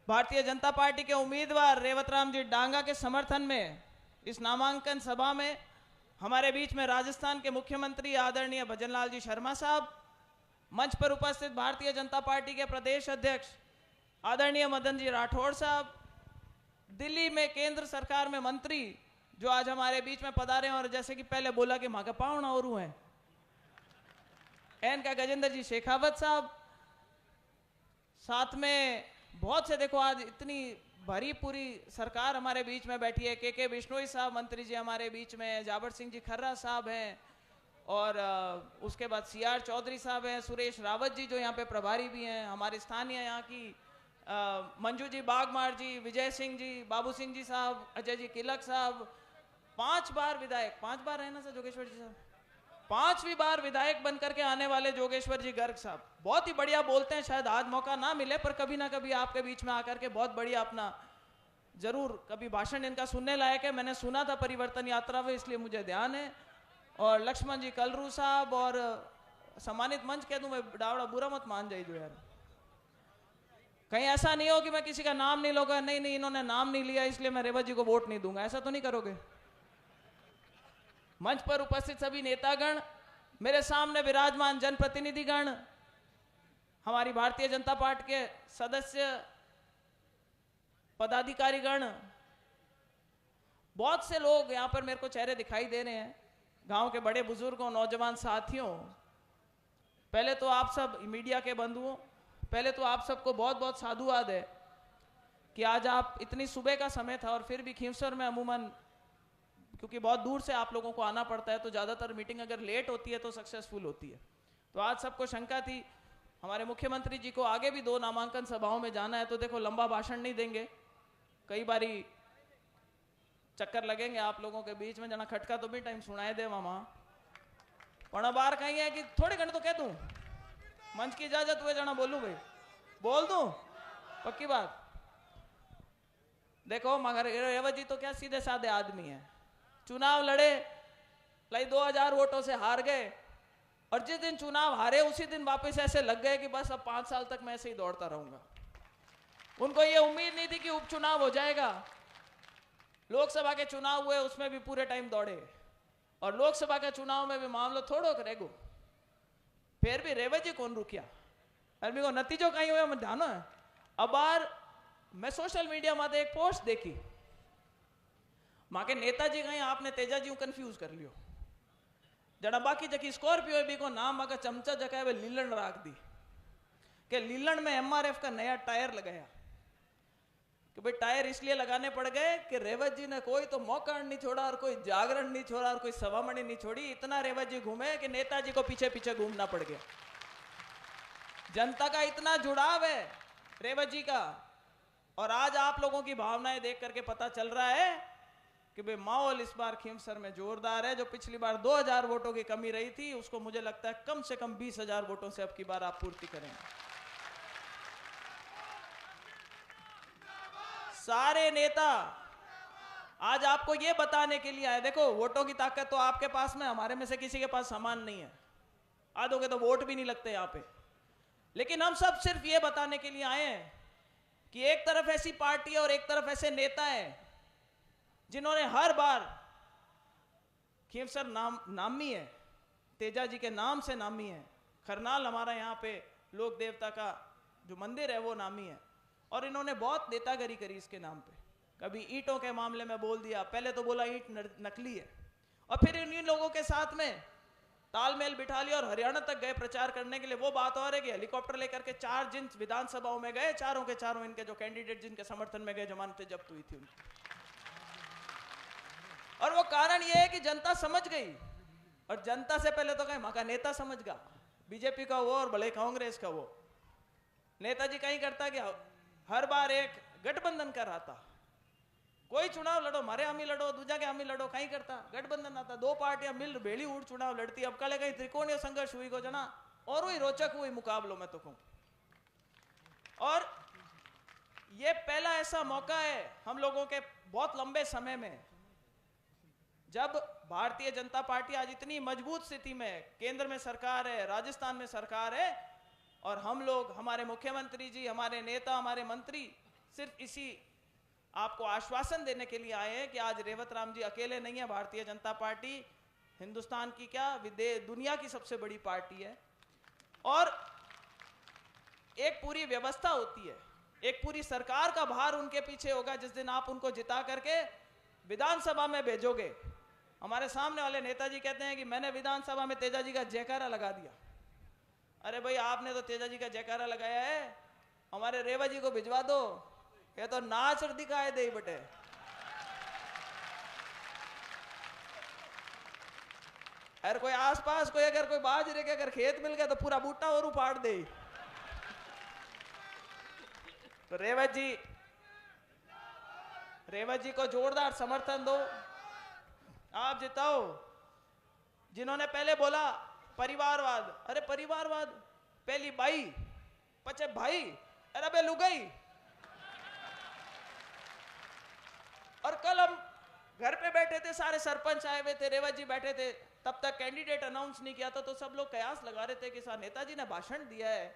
Bharatiya Janata party के उम्मीदवार रेवतराम जी डांगा के समर्थन में इस नामांकन सभा में हमारे बीच में राजस्थान के मुख्यमंत्री आदरणीय भजनलाल जी शर्मा साहब, मंच पर उपस्थित भारतीय जनता पार्टी के प्रदेश अध्यक्ष आदरणीय मदन जी राठौड़ साहब, दिल्ली में केंद्र सरकार में मंत्री जो आज हमारे बीच में पधारे हैं और जैसे कि पहले बोला कि माँ का पावना और हैं, एन का गजेंद्र जी शेखावत साहब, साथ में बहुत से, देखो आज इतनी भरी पूरी सरकार हमारे बीच में बैठी है। के बिश्नोई साहब मंत्री जी हमारे बीच में, जाबर सिंह जी खर्रा साहब हैं और उसके बाद सीआर चौधरी साहब हैं, सुरेश रावत जी जो यहाँ पे प्रभारी भी हैं, हमारे स्थानीय यहाँ की मंजू जी बागमार जी, विजय सिंह जी, बाबू सिंह जी साहब, अजय जी किलक साहब, 5 बार विधायक, 5 बार है ना सर जोगेश्वर जी साहब, 5वीं बार विधायक बनकर के आने वाले जोगेश्वर जी गर्ग साहब, बहुत ही बढ़िया बोलते हैं। शायद आज मौका ना मिले पर कभी ना कभी आपके बीच में आकर के बहुत बढ़िया अपना जरूर कभी भाषण इनका सुनने लायक है। मैंने सुना था परिवर्तन यात्रा में, इसलिए मुझे ध्यान है। और लक्ष्मण जी कलरू साहब और सम्मानित मंच कह दूं मैं, डावड़ा बुरा मत मान जाइए यार, कहीं ऐसा नहीं हो कि मैं किसी का नाम नहीं लूंगा, नहीं इन्होंने नाम नहीं लिया इसलिए मैं रेवत जी को वोट नहीं दूंगा, ऐसा तो नहीं करोगे। मंच पर उपस्थित सभी नेतागण, मेरे सामने विराजमान जनप्रतिनिधिगण, हमारी भारतीय जनता पार्टी के सदस्य पदाधिकारीगण, बहुत से लोग यहां पर मेरे को चेहरे दिखाई दे रहे हैं, गांव के बड़े बुजुर्गों, नौजवान साथियों, पहले तो आप सब मीडिया के बंधुओं, पहले तो आप सबको बहुत बहुत साधुवाद है कि आज आप, इतनी सुबह का समय था और फिर भी खींवसर में अमूमन क्योंकि बहुत दूर से आप लोगों को आना पड़ता है तो ज़्यादातर मीटिंग अगर लेट होती है तो सक्सेसफुल होती है। तो आज सबको शंका थी, हमारे मुख्यमंत्री जी को आगे भी 2 नामांकन सभाओं में जाना है, तो देखो लंबा भाषण नहीं देंगे, कई बारी चक्कर लगेंगे आप लोगों के बीच में, जना खटका तो भी टाइम सुनाए दे मामा, पण बार कहीं है कि थोड़े घंटे तो कह दूं, मंच की इजाजत हुए जना बोलूं भाई, बोल दूं, पक्की बात। देखो मगर रेवत जी तो क्या सीधे साधे आदमी है, चुनाव लड़े, 2000 वोटों से हार गए और जिस दिन चुनाव हारे उसी दिन वापस ऐसे लग गए कि बस अब 5 साल तक मैं ऐसे ही दौड़ता रहूंगा। उनको ये उम्मीद नहीं थी कि उपचुनाव हो जाएगा। लोकसभा के चुनाव हुए उसमें भी पूरे टाइम दौड़े और लोकसभा के चुनाव में भी मामला थोड़ो करेगो, फिर भी रेवत जी कौन रुकिया, अरबी को नतीजों कहीं हुए मैं ध्यान है। अब बार मैं सोशल मीडिया में एक पोस्ट देखी, माँ के नेताजी कहीं आपने तेजा जी कंफ्यूज कर लियो, जड़ा बाकी जकी स्कॉर्पियो भी को नाम अगर चमचा जगह वे लीलन राख दी कि लीलन में एमआरएफ का नया टायर लगाया, कि भाई टायर इसलिए लगाने पड़ गए कि रेवत जी ने कोई तो मौका नहीं छोड़ा और कोई जागरण नहीं छोड़ा और कोई सभामणि नहीं छोड़ी, इतना रेवत जी घूमे कि नेताजी को पीछे पीछे घूमना पड़ गया। जनता का इतना जुड़ाव है रेवत जी का, और आज आप लोगों की भावनाएं देख करके पता चल रहा है कि भाई माहौल इस बार खींवसर में जोरदार है। जो पिछली बार 2000 वोटों की कमी रही थी उसको मुझे लगता है कम से कम 20,000 वोटों से अब की बार आप पूर्ति करेंगे। सारे नेता आज आपको यह बताने के लिए आए, देखो वोटों की ताकत तो आपके पास में, हमारे में से किसी के पास समान नहीं है, आधों के तो वोट भी नहीं लगते यहां पे, लेकिन हम सब सिर्फ ये बताने के लिए आए हैं कि एक तरफ ऐसी पार्टी और एक तरफ ऐसे नेता हैं जिन्होंने हर बार, खींवसर नामी है, तेजा जी के नाम से नामी है, खरनाल हमारा यहाँ पे लोक देवता का जो मंदिर है वो नामी है, और इन्होंने बहुत नेतागिरी करी इसके नाम पे। कभी ईंटों के मामले में बोल दिया, पहले तो बोला ईंट नकली है, और फिर इन लोगों के साथ में तालमेल बिठा लिया और हरियाणा तक गए प्रचार करने के लिए। वो बात और है कि हेलीकॉप्टर लेकर के 4 जिन विधानसभाओं में गए, चारों के चारों इनके जो कैंडिडेट जिनके समर्थन में गए, जमानतें जब्त हुई थी उनकी, और वो कारण ये है कि जनता समझ गई, और जनता से पहले तो कहीं मां का नेता समझ गया, बीजेपी का वो और भले कांग्रेस का वो। नेताजी कहीं करता कि हर बार एक गठबंधन कर रहा था, कोई चुनाव लड़ो, मारे हम ही लड़ो, दूजा के हम ही लड़ो, कहीं करता गठबंधन आता, 2 पार्टियां मिल भेड़ी उड़ चुनाव लड़ती। अब कल कहीं त्रिकोणीय संघर्ष हुई को जना और हुई रोचक हुई मुकाबलों में तो कहूं, और ये पहला ऐसा मौका है हम लोगों के बहुत लंबे समय में जब भारतीय जनता पार्टी आज इतनी मजबूत स्थिति में, केंद्र में सरकार है, राजस्थान में सरकार है, और हम लोग, हमारे मुख्यमंत्री जी, हमारे नेता, हमारे मंत्री सिर्फ इसी आपको आश्वासन देने के लिए आए हैं कि आज रेवत राम जी अकेले नहीं है। भारतीय जनता पार्टी हिंदुस्तान की क्या दुनिया की सबसे बड़ी पार्टी है, और एक पूरी व्यवस्था होती है, एक पूरी सरकार का भार उनके पीछे होगा जिस दिन आप उनको जिता करके विधानसभा में भेजोगे। हमारे सामने वाले नेताजी कहते हैं कि मैंने विधानसभा में तेजा जी का जयकारा लगा दिया। अरे भाई, आपने तो तेजा जी का जयकारा लगाया है, हमारे रेवा जी को भिजवा दो, ये तो नाच दिखाए दे बटे। अरे कोई आसपास कोई अगर कोई बाजरे के अगर खेत मिल गया तो पूरा बूटा और उपाड़ दे। तो रेवत जी को जोरदार समर्थन दो, आप जिताओ। जिन्होंने पहले बोला परिवारवाद, अरे परिवारवाद पहली बाई पचे भाई, अरे बे लुगाई। और कल हम घर पे बैठे थे, सारे सरपंच आए हुए थे, रेवत जी बैठे थे, तब तक कैंडिडेट अनाउंस नहीं किया था, तो सब लोग कयास लगा रहे थे कि सर नेताजी ने भाषण दिया है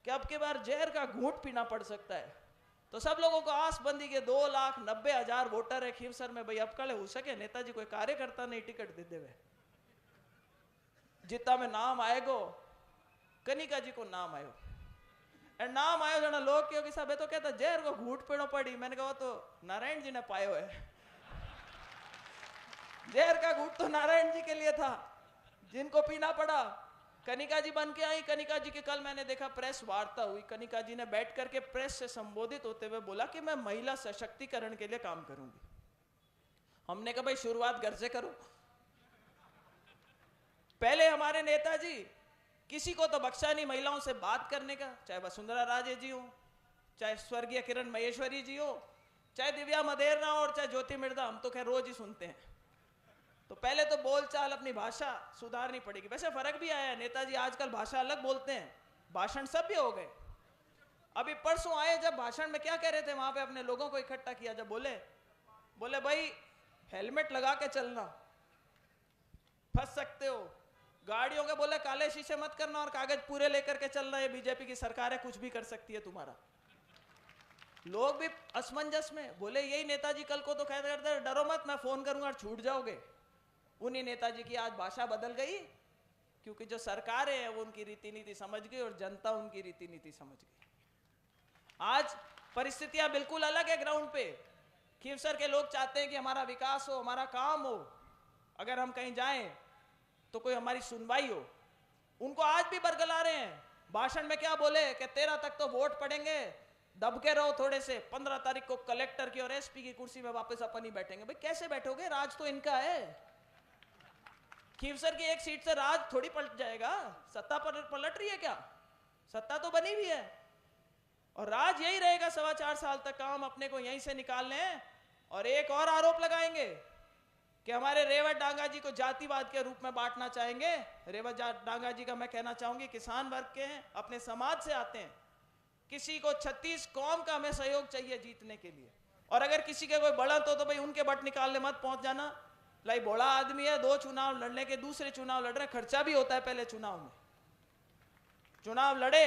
कि अब की बार जहर का घूंट पीना पड़ सकता है। तो सब लोगों को आस बंदी के 2,90,000 वोटर है खीवसर में, भाई अब कल हो सके नेताजी कोई कार्यकर्ता नहीं टिकट दे देवे। जितना में नाम आएगो कनिका जी को नाम आयो, और नाम आयो जना लोग क्योंकि सब तो कहता जहर को घूंट पीनो पड़ी। मैंने कहा तो नारायण जी ने पायो है, जहर का घूंट तो नारायण जी के लिए था जिनको पीना पड़ा। कनिका जी बन के आई। कनिका जी की कल मैंने देखा प्रेस वार्ता हुई, कनिका जी ने बैठ करके प्रेस से संबोधित होते हुए बोला कि मैं महिला सशक्तिकरण के लिए काम करूंगी। हमने कहा भाई शुरुआत घर से करो। पहले हमारे नेताजी किसी को तो बख्शा नहीं महिलाओं से बात करने का, चाहे वसुंधरा राजे जी हो, चाहे स्वर्गीय किरण महेश्वरी जी हो, चाहे दिव्या मदेरना और चाहे ज्योति मिर्धा, हम तो खैर रोज ही सुनते हैं। तो पहले तो बोलचाल अपनी भाषा सुधारनी पड़ेगी। वैसे फर्क भी आया है, नेताजी आजकल भाषा अलग बोलते हैं, भाषण सब भी हो गए। अभी परसों आए जब भाषण में क्या कह रहे थे, वहां पे अपने लोगों को इकट्ठा किया, जब बोले भाई हेलमेट लगा के चलना, फंस सकते हो, गाड़ियों के बोले काले शीशे मत करना और कागज पूरे लेकर के चलना, ये बीजेपी की सरकार है, कुछ भी कर सकती है तुम्हारा। लोग भी असमंजस में बोले यही नेताजी कल को तो कहते करते डरो मत, मैं फोन करूंगा और छूट जाओगे। उन्हीं नेताजी की आज भाषा बदल गई, क्योंकि जो सरकारें हैं वो उनकी रीति नीति समझ गई और जनता उनकी रीति नीति समझ गई। आज परिस्थितियां बिल्कुल अलग है ग्राउंड पे। खीवसर के लोग चाहते हैं कि हमारा विकास हो, हमारा काम हो, अगर हम कहीं जाएं तो कोई हमारी सुनवाई हो। उनको आज भी बरगला रहे हैं। भाषण में क्या बोले कि 13 तक तो वोट पड़ेंगे, दब के रहो थोड़े से, 15 तारीख को कलेक्टर की और एसपी की कुर्सी में वापस अपन ही बैठेंगे। भाई कैसे बैठोगे, राज तो इनका है। खीवसर की एक सीट से राज थोड़ी पलट जाएगा, सत्ता पर पलट रही है क्या? सत्ता तो बनी हुई है और राज यही रहेगा 4.25 साल तक। काम अपने को यहीं से निकालने हैं। और एक और आरोप लगाएंगे कि हमारे रेवत डांगा जी को जातिवाद के रूप में बांटना चाहेंगे। रेवत डांगा जी का मैं कहना चाहूंगी किसान वर्ग के हैं, अपने समाज से आते हैं, किसी को 36 कौम का हमें सहयोग चाहिए जीतने के लिए। और अगर किसी के कोई बढ़त हो तो भाई उनके बट निकालने मत पहुंच जाना। लाई बड़ा आदमी है, 2 चुनाव लड़ने के, दूसरे चुनाव लड़ रहे, खर्चा भी होता है। पहले चुनाव में चुनाव लड़े,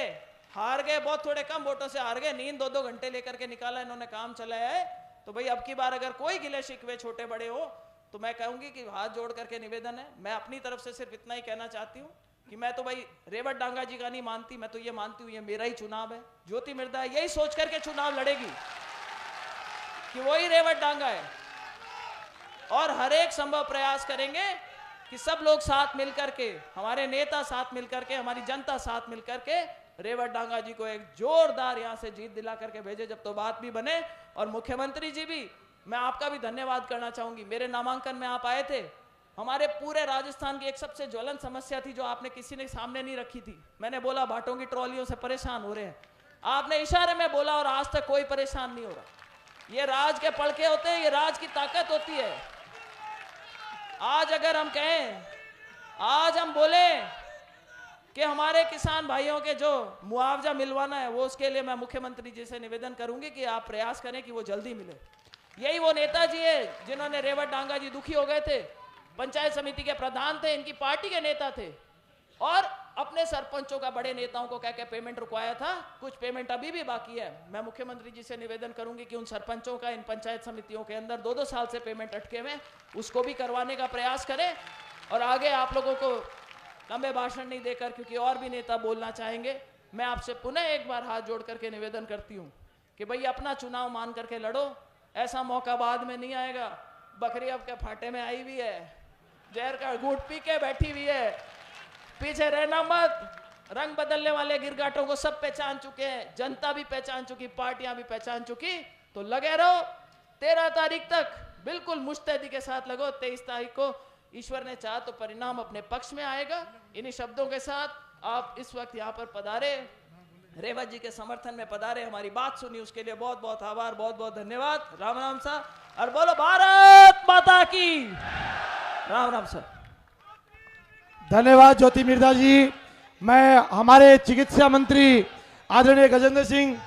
हार गए, बहुत थोड़े कम वोटों से हार गए, नींद 2-2 घंटे लेकर के निकाला, इन्होंने काम चलाया है। तो भाई अब की बार अगर कोई गिले शिकवे छोटे बड़े हो तो मैं कहूंगी कि हाथ जोड़ करके निवेदन है। मैं अपनी तरफ से सिर्फ इतना ही कहना चाहती हूं कि मैं तो भाई रेवत डांगा जी का नहीं मानती, मैं तो ये मानती हूं ये मेरा ही चुनाव है। ज्योति मिर्धा यही सोच करके चुनाव लड़ेगी कि वही रेवत डांगा है, और हर एक संभव प्रयास करेंगे कि सब लोग साथ मिलकर के, हमारे नेता साथ मिलकर के, हमारी जनता साथ मिलकर के रेवत डांगा जी को एक जोरदार यहां से जीत दिला करके भेजे, जब तो बात भी बने। और मुख्यमंत्री जी भी, मैं आपका भी धन्यवाद करना चाहूंगी। मेरे नामांकन में आप आए थे, हमारे पूरे राजस्थान की एक सबसे ज्वलंत समस्या थी जो आपने किसी ने सामने नहीं रखी थी। मैंने बोला भाटों की ट्रॉलियों से परेशान हो रहे हैं, आपने इशारे में बोला और आज तक कोई परेशान नहीं हो रहा। ये राज के पलके होते हैं, ये राज की ताकत होती है। आज अगर हम कहें, आज हम बोले कि हमारे किसान भाइयों के जो मुआवजा मिलवाना है वो, उसके लिए मैं मुख्यमंत्री जी से निवेदन करूंगी कि आप प्रयास करें कि वो जल्दी मिले। यही वो नेताजी है जिन्होंने रेवत डांगा जी दुखी हो गए थे, पंचायत समिति के प्रधान थे, इनकी पार्टी के नेता थे, और अपने सरपंचों का, बड़े नेताओं को कह के पेमेंट रुकवाया था, कुछ पेमेंट अभी भी बाकी है। मैं मुख्यमंत्री जी से निवेदन करूंगी कि उन सरपंचों का इन पंचायत समितियों के अंदर 2-2 साल से पेमेंट अटके हुए, उसको भी करवाने का प्रयास करें। और आगे आप लोगों को लंबे भाषण नहीं देकर, क्योंकि और भी नेता बोलना चाहेंगे, मैं आपसे पुनः एक बार हाथ जोड़ करके निवेदन करती हूं कि भाई अपना चुनाव मान करके लड़ो। ऐसा मौका बाद में नहीं आएगा। बकरी अब के फाटे में आई हुई है, जहर का घूंट पी के बैठी हुई है, पीछे रहना मत। रंग बदलने वाले गिरगाटों को सब पहचान चुके हैं, जनता भी पहचान चुकी, पार्टियां भी पहचान चुकी। तो लगे रहो, 13 तारीख तक बिल्कुल मुस्तैदी के साथ लगो। 23 तारीख को ईश्वर ने चाहा तो परिणाम अपने पक्ष में आएगा। इन्हीं शब्दों के साथ आप इस वक्त यहाँ पर पधारे, रेवत जी के समर्थन में पधारे, हमारी बात सुनी, उसके लिए बहुत बहुत आभार, बहुत बहुत धन्यवाद। राम राम सर, और बोलो भारत माता की। राम राम सर। धन्यवाद ज्योति मिर्धा जी। मैं हमारे चिकित्सा मंत्री आदरणीय गजेंद्र सिंह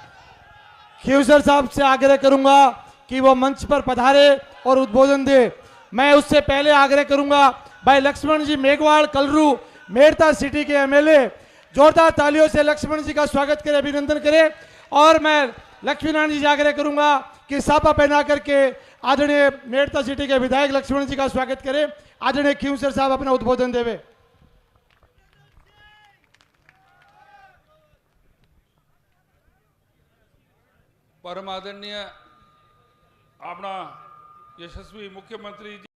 खीवसर साहब से आग्रह करूंगा कि वो मंच पर पधारे और उद्बोधन दे। मैं उससे पहले आग्रह करूंगा भाई लक्ष्मण जी मेघवाल कलरू मेड़ता सिटी के एमएलए, जोरदार तालियों से लक्ष्मण जी का स्वागत करें, अभिनंदन करें। और मैं लक्ष्मी नारायण जी से आग्रह करूंगा कि सापा पहना करके आदरणीय मेड़ता सिटी के विधायक लक्ष्मण जी का स्वागत करें। आदरणीय खीवसर साहब अपना उद्बोधन देवे। परम आदरणीय अपना यशस्वी मुख्यमंत्री जी